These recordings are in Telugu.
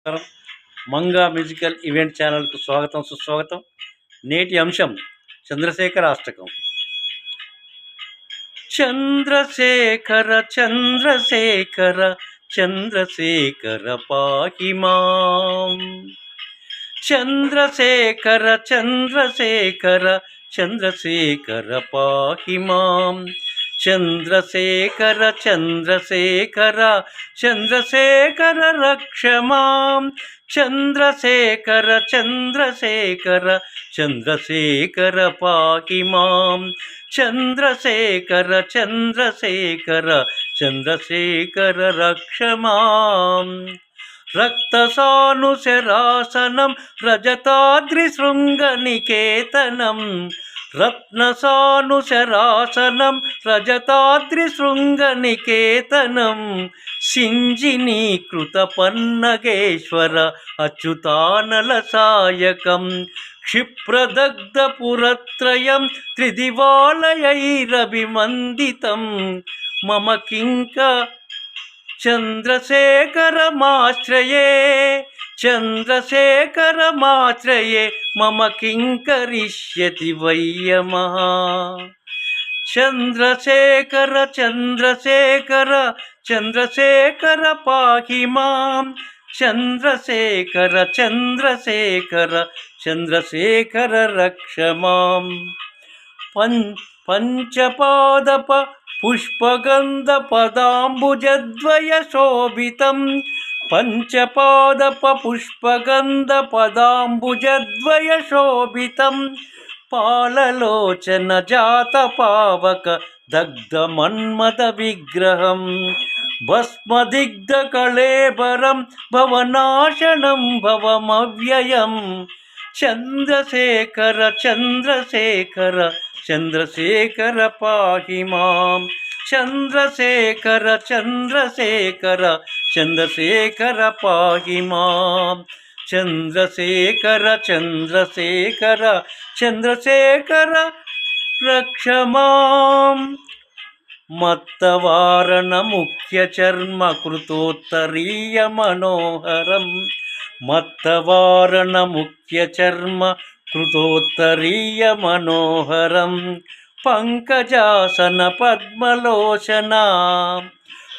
నమస్కారం. మంగా మ్యూజికల్ ఈవెంట్ ఛానల్కు స్వాగతం సుస్వాగతం. నేటి అంశం చంద్రశేఖర అష్టకం. చంద్రశేఖర చంద్రశేఖర చంద్రశేఖర పాహి మాం. చంద్రశేఖర చంద్రశేఖర చంద్రశేఖర పాహి మాం. చంద్రశేఖర చంద్రశేఖర చంద్రశేఖర రక్ష మాం. చంద్రశేఖర చంద్రశేఖర చంద్రశేఖర పాహి మాం. చంద్రశేఖర చంద్రశేఖర చంద్రశేఖర రక్ష మాం. రక్తసానుశరాసనం రజతాద్రిశృంగనికేతనం. రత్నసానుశరాసనం రజతాద్రిశృంగనికేతనం. సింజినీకృత పన్నగేశ్వర అచ్యుతానలసాయకం. క్షిప్రదగ్ధపురత్రయం త్రిదివాలయైరభిమందితం. మమ కింక చంద్రశేఖరమాశ్రయే చంద్రశేఖరమాశ్రయే మమ కిం కరిష్యతి వయ్యమః. చంద్రశేఖర చంద్రశేఖర చంద్రశేఖర పాహి మాం. చంద్రశేఖర చంద్రశేఖర చంద్రశేఖర రక్ష మాం. పంచపాదప పుష్పగంధ పదాంబుజద్వయ శోభితం. పంచపాదప పుష్పగంధ పదాంబుజద్వయ శోభితం. పాలలోచన జాత పావక దగ్ధ మన్మద విగ్రహం. భస్మదిగ్ధ కళేబరం భవనాశనం భవమవ్యయం. చంద్రశేఖర చంద్రశేఖర చంద్రశేఖర పాహి మాం. చంద్రశేఖర చంద్రశేఖర చంద్రశేఖర పాహి మాం. చంద్రశేఖర చంద్రశేఖర చంద్రశేఖర రక్ష మాం. మత్తవారణ ముఖ్య చర్మ కృతోత్తరీయ మనోహరం. మత్తవారణ ముఖ్య చర్మ కృతోత్తరీయ మనోహరం. పంకజాసన పద్మలోచన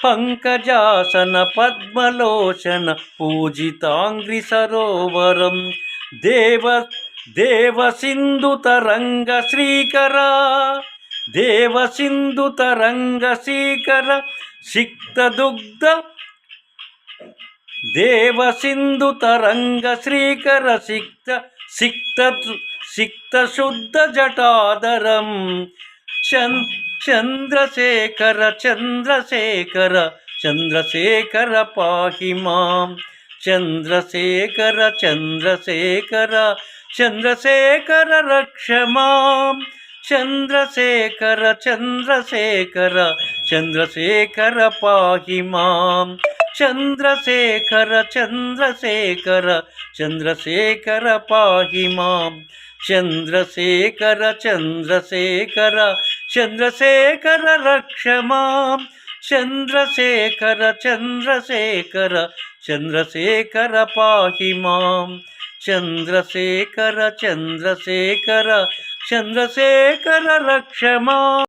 పంకజాసన పద్మలోచన పూజితాంగ్రి సరోవరం. దేవసింధు తరంగ శ్రీకర దేవసింధు తరంగ శ్రీకర సిక్తదుగ్ధ దేవసింధు తరంగ శ్రీకర సిక్త శుద్ధ జటాధరం. చంద్రశేఖర చంద్రశేఖర చంద్రశేఖర పాహి మాం. చంద్రశేఖర చంద్రశేఖర చంద్రశేఖర రక్ష మాం. చంద్రశేఖర చంద్రశేఖర చంద్రశేఖర పాహి మాం. చంద్రశేఖర చంద్రశేఖర చంద్రశేఖర పాహి మాం. చంద్రశేఖర చంద్రశేఖర చంద్రశేఖర రక్ష మాం. చంద్రశేఖర చంద్రశేఖర చంద్రశేఖర పాహి మాం. చంద్రశేఖర చంద్రశేఖర చంద్రశేఖర రక్ష మాం.